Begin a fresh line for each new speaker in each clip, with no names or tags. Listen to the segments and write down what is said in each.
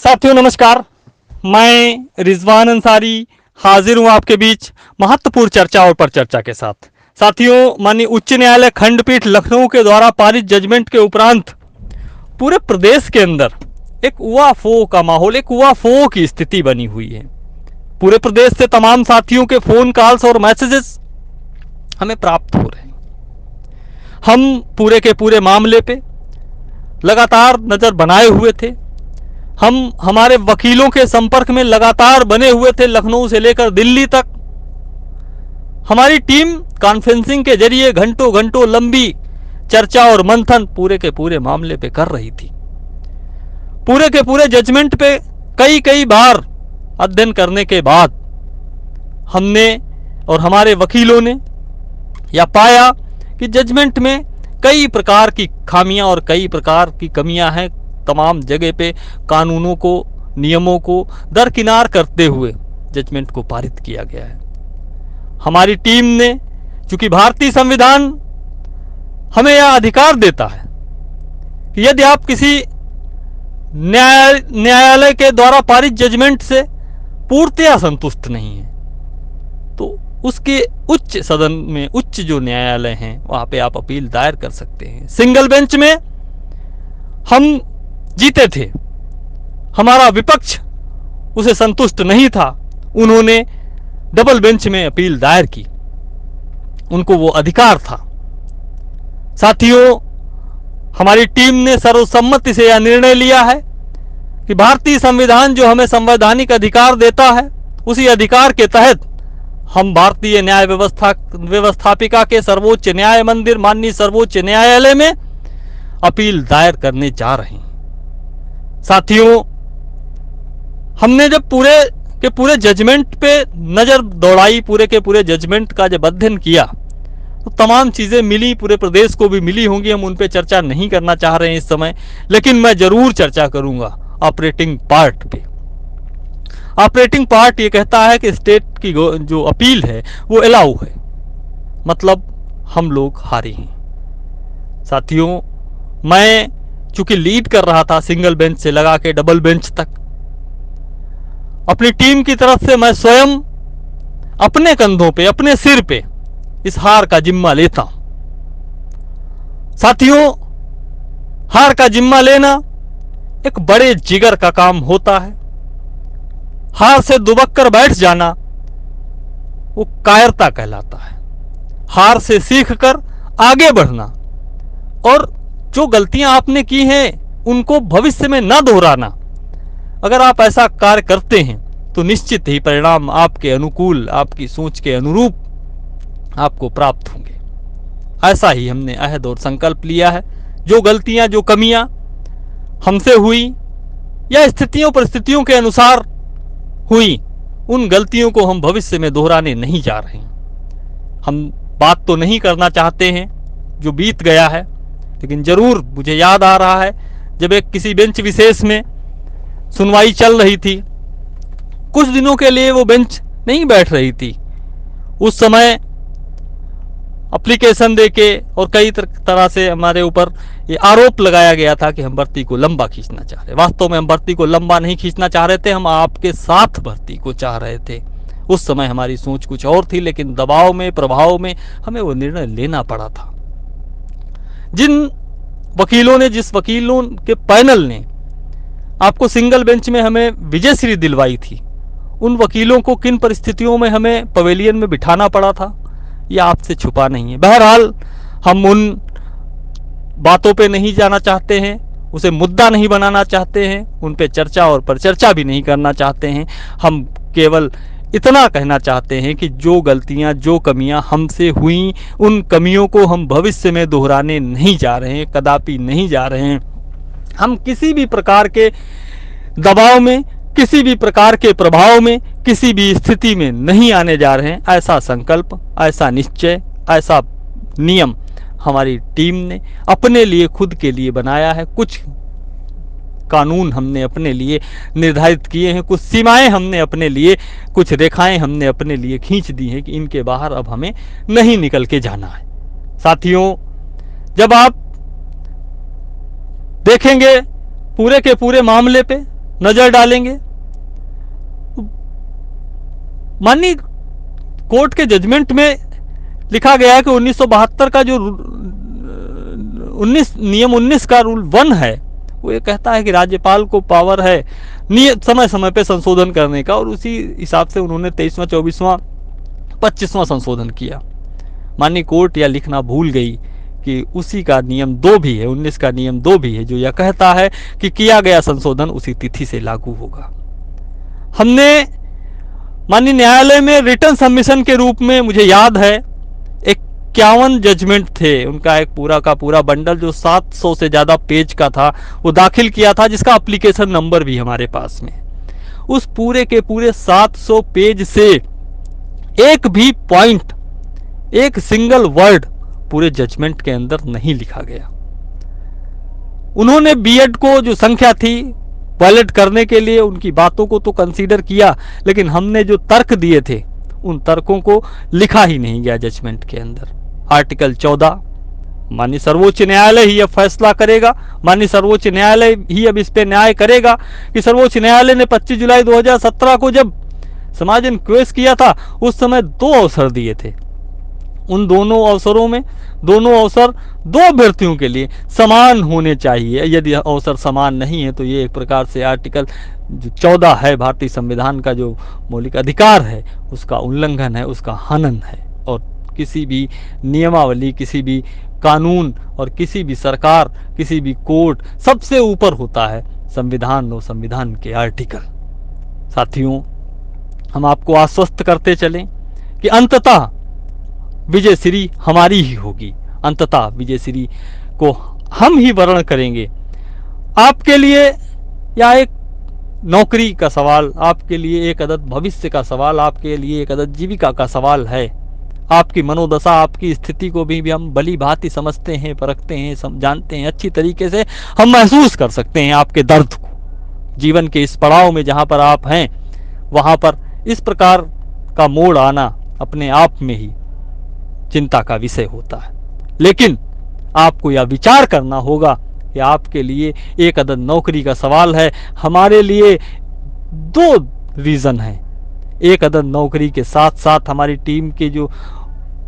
साथियों नमस्कार, मैं रिजवान अंसारी हाजिर हूं आपके बीच महत्वपूर्ण चर्चा और परिचर्चा के साथ। साथियों, माननीय उच्च न्यायालय खंडपीठ लखनऊ के द्वारा पारित जजमेंट के उपरांत पूरे प्रदेश के अंदर एक उआफोह का माहौल, एक उआफोह की स्थिति बनी हुई है। पूरे प्रदेश से तमाम साथियों के फोन कॉल्स और मैसेजेस हमें प्राप्त हो रहे हैं। हम पूरे के पूरे मामले पे लगातार नजर बनाए हुए थे। हम हमारे वकीलों के संपर्क में लगातार बने हुए थे, लखनऊ से लेकर दिल्ली तक। हमारी टीम कॉन्फ्रेंसिंग के जरिए घंटों घंटों लंबी चर्चा और मंथन पूरे के पूरे मामले पे कर रही थी। पूरे के पूरे जजमेंट पे कई कई बार अध्ययन करने के बाद हमने और हमारे वकीलों ने यह पाया कि जजमेंट में कई प्रकार की खामियां और कई प्रकार की कमियां हैं। तमाम जगह पे कानूनों को, नियमों को दरकिनार करते हुए जजमेंट को पारित किया गया है। हमारी टीम ने, चूंकि भारतीय संविधान हमें यह अधिकार देता है कि यदि आप किसी न्यायालय के द्वारा पारित जजमेंट से पूर्णतया संतुष्ट नहीं है तो उसके उच्च सदन में, उच्च जो न्यायालय हैं, वहां पे आप अपील दायर कर सकते हैं। सिंगल बेंच में हम जीते थे, हमारा विपक्ष उसे संतुष्ट नहीं था, उन्होंने डबल बेंच में अपील दायर की, उनको वो अधिकार था। साथियों, हमारी टीम ने सर्वसम्मति से यह निर्णय लिया है कि भारतीय संविधान जो हमें संवैधानिक अधिकार देता है, उसी अधिकार के तहत हम भारतीय न्याय व्यवस्थापिका के सर्वोच्च न्याय मंदिर, माननीय सर्वोच्च न्यायालय में अपील दायर करने जा रहे हैं। साथियों, हमने जब पूरे के पूरे जजमेंट पे नजर दौड़ाई, पूरे के पूरे जजमेंट का जब अध्ययन किया तो तमाम चीजें मिली, पूरे प्रदेश को भी मिली होंगी। हम उन पे चर्चा नहीं करना चाह रहे हैं इस समय, लेकिन मैं जरूर चर्चा करूंगा ऑपरेटिंग पार्ट पे। ऑपरेटिंग पार्ट ये कहता है कि स्टेट की जो अपील है वो अलाउ है, मतलब हम लोग हारे हैं। साथियों, मैं चूंकि लीड कर रहा था सिंगल बेंच से लगा के डबल बेंच तक, अपनी टीम की तरफ से मैं स्वयं अपने कंधों पे, अपने सिर पे इस हार का जिम्मा लेता हूं। साथियों, हार का जिम्मा लेना एक बड़े जिगर का काम होता है। हार से दुबक कर बैठ जाना वो कायरता कहलाता है। हार से सीखकर आगे बढ़ना और जो गलतियां आपने की हैं उनको भविष्य में न दोहराना, अगर आप ऐसा कार्य करते हैं तो निश्चित ही परिणाम आपके अनुकूल, आपकी सोच के अनुरूप आपको प्राप्त होंगे। ऐसा ही हमने अहद और संकल्प लिया है। जो गलतियां, जो कमियां हमसे हुई या स्थितियों परिस्थितियों के अनुसार हुई, उन गलतियों को हम भविष्य में दोहराने नहीं जा रहे हैं। हम बात तो नहीं करना चाहते हैं जो बीत गया है, लेकिन जरूर मुझे याद आ रहा है जब एक किसी बेंच विशेष में सुनवाई चल रही थी, कुछ दिनों के लिए वो बेंच नहीं बैठ रही थी। उस समय एप्लीकेशन देके और कई तरह से हमारे ऊपर ये आरोप लगाया गया था कि हम भर्ती को लंबा खींचना चाह रहे। वास्तव में हम भर्ती को लंबा नहीं खींचना चाह रहे थे, हम आपके साथ भर्ती को चाह रहे थे। उस समय हमारी सोच कुछ और थी, लेकिन दबाव में, प्रभाव में हमें वो निर्णय लेना पड़ा था। जिन वकीलों ने, जिस वकीलों के पैनल ने आपको सिंगल बेंच में हमें विजयश्री दिलवाई थी, उन वकीलों को किन परिस्थितियों में हमें पवेलियन में बिठाना पड़ा था, यह आपसे छुपा नहीं है। बहरहाल, हम उन बातों पे नहीं जाना चाहते हैं, उसे मुद्दा नहीं बनाना चाहते हैं, उन पे चर्चा और परिचर्चा भी नहीं करना चाहते हैं। हम केवल इतना कहना चाहते हैं कि जो गलतियां, जो कमियां हमसे हुई, उन कमियों को हम भविष्य में दोहराने नहीं जा रहे हैं, कदापि नहीं जा रहे हैं। हम किसी भी प्रकार के दबाव में, किसी भी प्रकार के प्रभाव में, किसी भी स्थिति में नहीं आने जा रहे हैं। ऐसा संकल्प, ऐसा निश्चय, ऐसा नियम हमारी टीम ने अपने लिए, खुद के लिए बनाया है। कुछ कानून हमने अपने लिए निर्धारित किए हैं, कुछ सीमाएं हमने अपने लिए, कुछ रेखाएं हमने अपने लिए खींच दी हैं कि इनके बाहर अब हमें नहीं निकल के जाना है। साथियों, जब आप देखेंगे पूरे के पूरे मामले पे नजर डालेंगे। माननीय कोर्ट के जजमेंट में लिखा गया है कि 1972 का जो 19 का रूल 1 है, वो ये कहता है कि राज्यपाल को पावर है समय समय पे संशोधन करने का, और उसी हिसाब से उन्होंने 23वां 24वां 25वां संशोधन किया। माननीय कोर्ट यह लिखना भूल गई कि उसी का नियम 2 भी है, 19 का नियम 2 भी है, जो यह कहता है कि किया गया संशोधन उसी तिथि से लागू होगा। हमने माननीय न्यायालय में रिटर्न सबमिशन के रूप में, मुझे याद है 51 जजमेंट थे, उनका एक पूरा का पूरा बंडल जो 700 से ज्यादा पेज का था, वो दाखिल किया था, जिसका एप्लीकेशन नंबर भी हमारे पास में। उस पूरे के पूरे 700 पेज से एक भी पॉइंट, एक सिंगल वर्ड पूरे जजमेंट के अंदर नहीं लिखा गया। उन्होंने बीएड को जो संख्या थी वायलेट करने के लिए उनकी बातों को तो कंसीडर किया, लेकिन हमने जो तर्क दिए थे उन तर्कों को लिखा ही नहीं गया जजमेंट के अंदर। आर्टिकल 14, माननीय सर्वोच्च न्यायालय ही अब फैसला करेगा, माननीय सर्वोच्च न्यायालय ही अब इस पे न्याय करेगा कि सर्वोच्च न्यायालय ने 25 जुलाई 2017 को जब समाज इंक्वेस्ट किया था, उस समय 2 अवसर दिए थे। उन दोनों अवसरों में दोनों अवसर 2 अभ्यर्थियों के लिए समान होने चाहिए। यदि अवसर समान नहीं है तो ये एक प्रकार से आर्टिकल जो 14 है भारतीय संविधान का जो मौलिक अधिकार है उसका उल्लंघन है, उसका हनन है। और किसी भी नियमावली, किसी भी कानून और किसी भी सरकार, किसी भी कोर्ट, सबसे ऊपर होता है संविधान और संविधान के आर्टिकल। साथियों, हम आपको आश्वस्त करते चलें कि अंततः विजय श्री हमारी ही होगी, अंततः विजय श्री को हम ही वर्ण करेंगे। आपके लिए या एक नौकरी का सवाल, आपके लिए एक अदद भविष्य का सवाल, आपके लिए एक अदद जीविका का सवाल है। आपकी मनोदशा, आपकी स्थिति को भी हम भली भांति समझते हैं, परखते हैं, जानते हैं अच्छी तरीके से। हम महसूस कर सकते हैं आपके दर्द को। जीवन के इस पड़ाव में जहां पर आप हैं, वहां पर इस प्रकार का मोड़ आना अपने आप में ही चिंता का विषय होता है। लेकिन आपको यह विचार करना होगा कि आपके लिए एक अदद नौकरी का सवाल है। हमारे लिए 2 रीजन है। एक अदद नौकरी के साथ साथ हमारी टीम के जो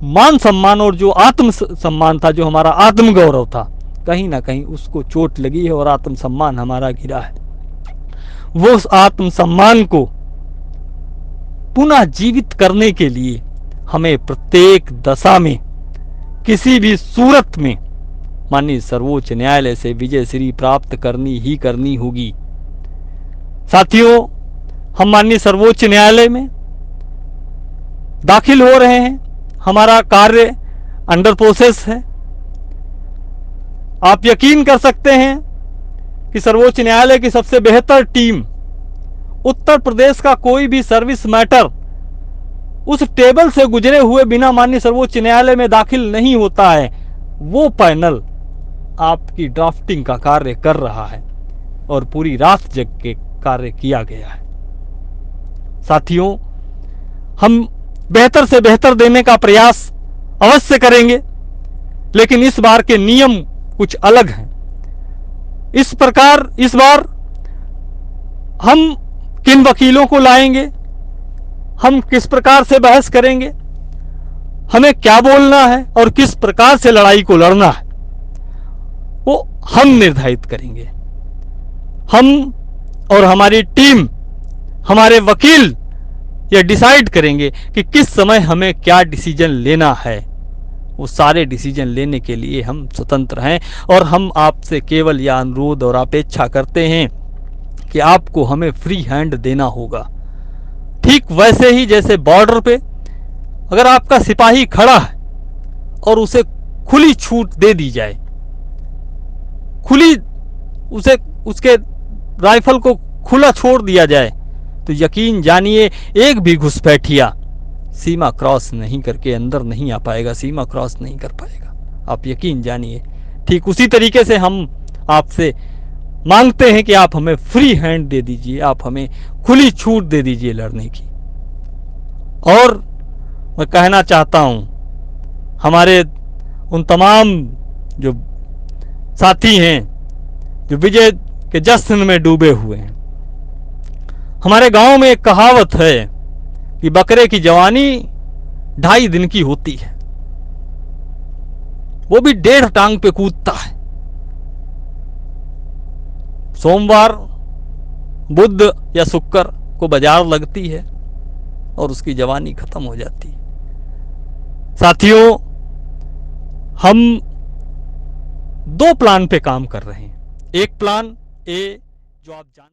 मान सम्मान और जो आत्म सम्मान था, जो हमारा आत्म गौरव था, कहीं ना कहीं उसको चोट लगी है और आत्म सम्मान हमारा गिरा है। वो उस आत्म सम्मान को पुनः जीवित करने के लिए हमें प्रत्येक दशा में, किसी भी सूरत में माननीय सर्वोच्च न्यायालय से विजय श्री प्राप्त करनी ही करनी होगी। साथियों, हम माननीय सर्वोच्च न्यायालय में दाखिल हो रहे हैं। हमारा कार्य अंडर प्रोसेस है। आप यकीन कर सकते हैं कि सर्वोच्च न्यायालय की सबसे बेहतर टीम, उत्तर प्रदेश का कोई भी सर्विस मैटर उस टेबल से गुजरे हुए बिना माननीय सर्वोच्च न्यायालय में दाखिल नहीं होता है। वो पैनल आपकी ड्राफ्टिंग का कार्य कर रहा है और पूरी रात जग के कार्य किया गया है। साथियों, हम बेहतर से बेहतर देने का प्रयास अवश्य करेंगे, लेकिन इस बार के नियम कुछ अलग हैं। इस प्रकार इस बार हम किन वकीलों को लाएंगे, हम किस प्रकार से बहस करेंगे, हमें क्या बोलना है और किस प्रकार से लड़ाई को लड़ना है, वो हम निर्धारित करेंगे। हम और हमारी टीम, हमारे वकील यह डिसाइड करेंगे कि किस समय हमें क्या डिसीजन लेना है। वो सारे डिसीजन लेने के लिए हम स्वतंत्र हैं और हम आपसे केवल यह अनुरोध और अपेक्षा करते हैं कि आपको हमें फ्री हैंड देना होगा। ठीक वैसे ही जैसे बॉर्डर पे अगर आपका सिपाही खड़ा है और उसे खुली छूट दे दी जाए, खुली उसे उसके राइफल को खुला छोड़ दिया जाए, तो यकीन जानिए एक भी घुसपैठिया सीमा क्रॉस नहीं करके अंदर नहीं आ पाएगा, सीमा क्रॉस नहीं कर पाएगा। आप यकीन जानिए। ठीक उसी तरीके से हम आपसे मांगते हैं कि आप हमें फ्री हैंड दे दीजिए, आप हमें खुली छूट दे दीजिए लड़ने की। और मैं कहना चाहता हूं हमारे उन तमाम जो साथी हैं जो विजय के जश्न में डूबे हुए हैं, हमारे गांव में एक कहावत है कि बकरे की जवानी 2.5 दिन की होती है, वो भी 1.5 टांग पे कूदता है। सोमवार, बुध या शुक्र को बाजार लगती है और उसकी जवानी खत्म हो जाती है। साथियों, हम 2 प्लान पे काम कर रहे हैं। एक प्लान ए जो आप जान